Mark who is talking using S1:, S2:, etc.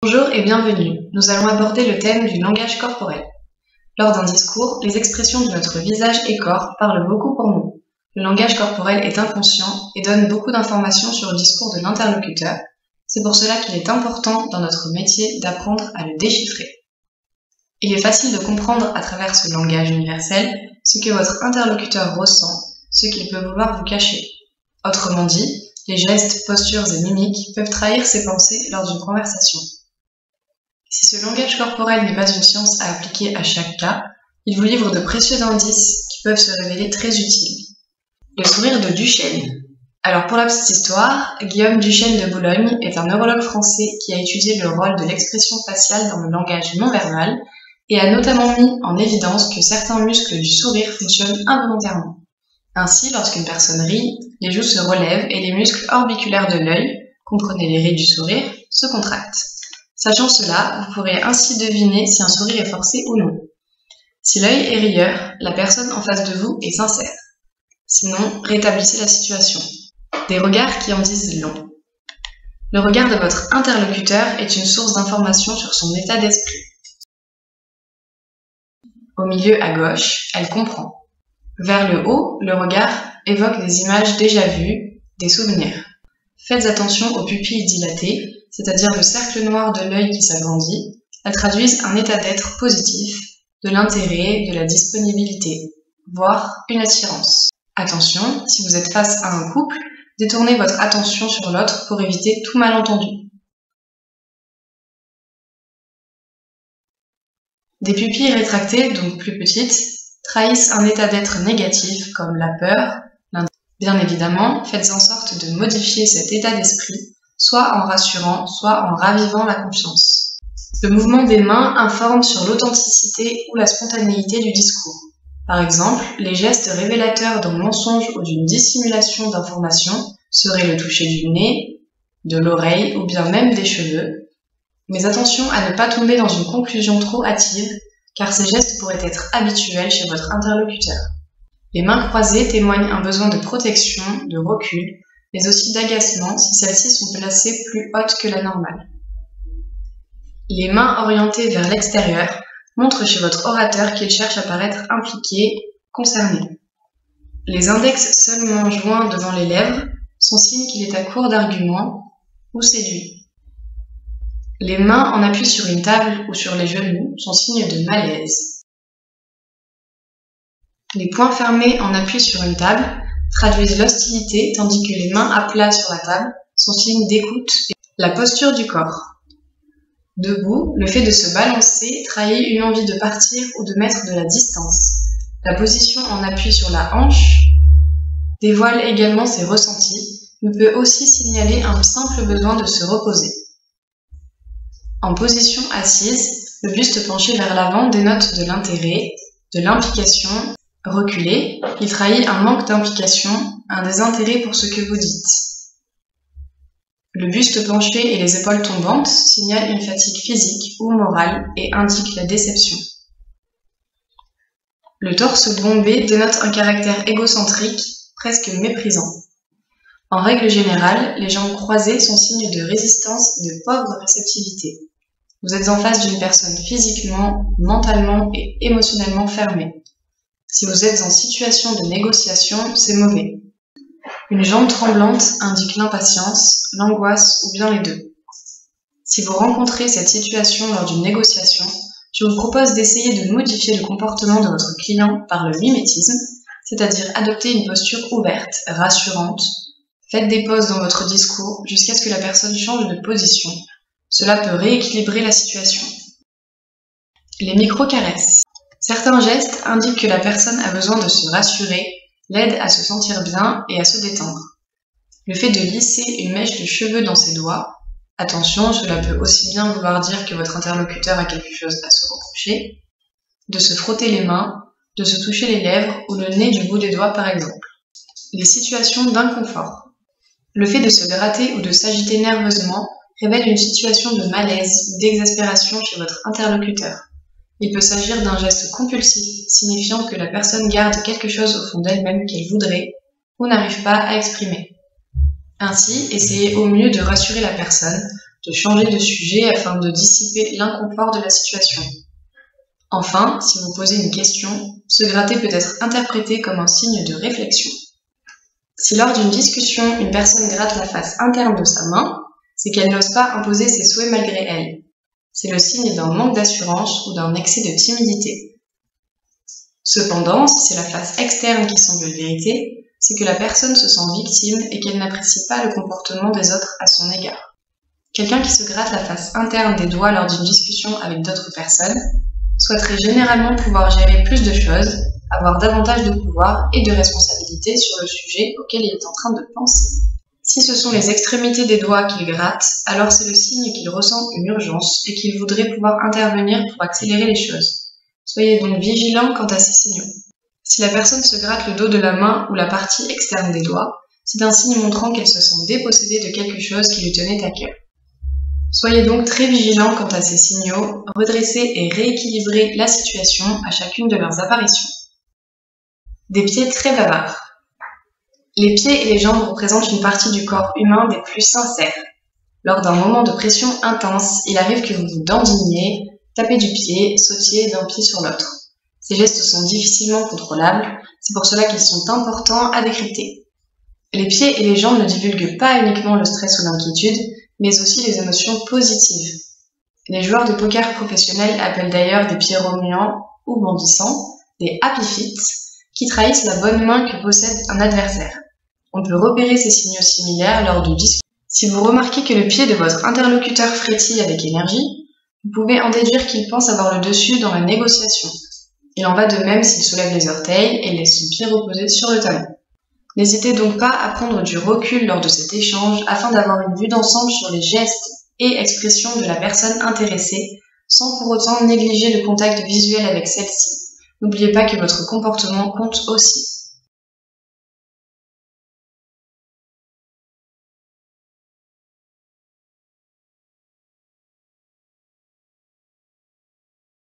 S1: Bonjour et bienvenue. Nous allons aborder le thème du langage corporel. Lors d'un discours, les expressions de notre visage et corps parlent beaucoup pour nous. Le langage corporel est inconscient et donne beaucoup d'informations sur le discours de l'interlocuteur. C'est pour cela qu'il est important dans notre métier d'apprendre à le déchiffrer. Il est facile de comprendre à travers ce langage universel ce que votre interlocuteur ressent, ce qu'il peut vouloir vous cacher. Autrement dit, les gestes, postures et mimiques peuvent trahir ses pensées lors d'une conversation. Si ce langage corporel n'est pas une science à appliquer à chaque cas, il vous livre de précieux indices qui peuvent se révéler très utiles. Le sourire de Duchesne. Alors pour la petite histoire, Guillaume Duchesne de Boulogne est un neurologue français qui a étudié le rôle de l'expression faciale dans le langage non-verbal et a notamment mis en évidence que certains muscles du sourire fonctionnent involontairement. Ainsi, lorsqu'une personne rit, les joues se relèvent et les muscles orbiculaires de l'œil, comprenez les rides du sourire, se contractent. Sachant cela, vous pourrez ainsi deviner si un sourire est forcé ou non. Si l'œil est rieur, la personne en face de vous est sincère. Sinon, rétablissez la situation. Des regards qui en disent long. Le regard de votre interlocuteur est une source d'information sur son état d'esprit. Au milieu à gauche, elle comprend. Vers le haut, le regard évoque des images déjà vues, des souvenirs. Faites attention aux pupilles dilatées, c'est-à-dire le cercle noir de l'œil qui s'agrandit. Elles traduisent un état d'être positif, de l'intérêt, de la disponibilité, voire une attirance. Attention, si vous êtes face à un couple, détournez votre attention sur l'autre pour éviter tout malentendu. Des pupilles rétractées, donc plus petites, trahissent un état d'être négatif comme la peur, l'intérêt. Bien évidemment, faites en sorte de modifier cet état d'esprit, soit en rassurant, soit en ravivant la confiance. Le mouvement des mains informe sur l'authenticité ou la spontanéité du discours. Par exemple, les gestes révélateurs d'un mensonge ou d'une dissimulation d'information seraient le toucher du nez, de l'oreille ou bien même des cheveux. Mais attention à ne pas tomber dans une conclusion trop hâtive, car ces gestes pourraient être habituels chez votre interlocuteur. Les mains croisées témoignent un besoin de protection, de recul, mais aussi d'agacement si celles-ci sont placées plus hautes que la normale. Les mains orientées vers l'extérieur montrent chez votre orateur qu'il cherche à paraître impliqué, concerné. Les index seulement joints devant les lèvres sont signe qu'il est à court d'arguments ou séduit. Les mains en appui sur une table ou sur les genoux sont signe de malaise. Les poings fermés en appui sur une table traduisent l'hostilité, tandis que les mains à plat sur la table sont signes d'écoute et la posture du corps. Debout, le fait de se balancer trahit une envie de partir ou de mettre de la distance. La position en appui sur la hanche dévoile également ses ressentis, mais peut aussi signaler un simple besoin de se reposer. En position assise, le buste penché vers l'avant dénote de l'intérêt, de l'implication. Reculé, il trahit un manque d'implication, un désintérêt pour ce que vous dites. Le buste penché et les épaules tombantes signalent une fatigue physique ou morale et indiquent la déception. Le torse bombé dénote un caractère égocentrique, presque méprisant. En règle générale, les jambes croisées sont signes de résistance et de pauvre réceptivité. Vous êtes en face d'une personne physiquement, mentalement et émotionnellement fermée. Si vous êtes en situation de négociation, c'est mauvais. Une jambe tremblante indique l'impatience, l'angoisse ou bien les deux. Si vous rencontrez cette situation lors d'une négociation, je vous propose d'essayer de modifier le comportement de votre client par le mimétisme, c'est-à-dire adopter une posture ouverte, rassurante. Faites des pauses dans votre discours jusqu'à ce que la personne change de position. Cela peut rééquilibrer la situation. Les micro-caresses. Certains gestes indiquent que la personne a besoin de se rassurer, l'aident à se sentir bien et à se détendre. Le fait de lisser une mèche de cheveux dans ses doigts, attention, cela peut aussi bien vouloir dire que votre interlocuteur a quelque chose à se reprocher, de se frotter les mains, de se toucher les lèvres ou le nez du bout des doigts par exemple. Les situations d'inconfort. Le fait de se gratter ou de s'agiter nerveusement révèle une situation de malaise ou d'exaspération chez votre interlocuteur. Il peut s'agir d'un geste compulsif, signifiant que la personne garde quelque chose au fond d'elle-même qu'elle voudrait ou n'arrive pas à exprimer. Ainsi, essayez au mieux de rassurer la personne de changer de sujet afin de dissiper l'inconfort de la situation. Enfin, si vous posez une question, se gratter peut être interprété comme un signe de réflexion. Si lors d'une discussion, une personne gratte la face interne de sa main, c'est qu'elle n'ose pas imposer ses souhaits malgré elle. C'est le signe d'un manque d'assurance ou d'un excès de timidité. Cependant, si c'est la face externe qui semble l'irriter, c'est que la personne se sent victime et qu'elle n'apprécie pas le comportement des autres à son égard. Quelqu'un qui se gratte la face interne des doigts lors d'une discussion avec d'autres personnes souhaiterait généralement pouvoir gérer plus de choses, avoir davantage de pouvoir et de responsabilité sur le sujet auquel il est en train de penser. Si ce sont les extrémités des doigts qu'il gratte, alors c'est le signe qu'il ressent une urgence et qu'il voudrait pouvoir intervenir pour accélérer les choses. Soyez donc vigilant quant à ces signaux. Si la personne se gratte le dos de la main ou la partie externe des doigts, c'est un signe montrant qu'elle se sent dépossédée de quelque chose qui lui tenait à cœur. Soyez donc très vigilants quant à ces signaux, redressez et rééquilibrez la situation à chacune de leurs apparitions. Des pieds très bavards. Les pieds et les jambes représentent une partie du corps humain des plus sincères. Lors d'un moment de pression intense, il arrive que vous vous dandiniez, tapez du pied, sautiez d'un pied sur l'autre. Ces gestes sont difficilement contrôlables, c'est pour cela qu'ils sont importants à décrypter. Les pieds et les jambes ne divulguent pas uniquement le stress ou l'inquiétude, mais aussi les émotions positives. Les joueurs de poker professionnels appellent d'ailleurs des pieds remuants ou bondissants des happy feet, qui trahissent la bonne main que possède un adversaire. On peut repérer ces signaux similaires lors de discussions. Si vous remarquez que le pied de votre interlocuteur frétille avec énergie, vous pouvez en déduire qu'il pense avoir le dessus dans la négociation. Il en va de même s'il soulève les orteils et laisse son pied reposer sur le talon. N'hésitez donc pas à prendre du recul lors de cet échange afin d'avoir une vue d'ensemble sur les gestes et expressions de la personne intéressée, sans pour autant négliger le contact visuel avec celle-ci. N'oubliez pas que votre comportement compte aussi.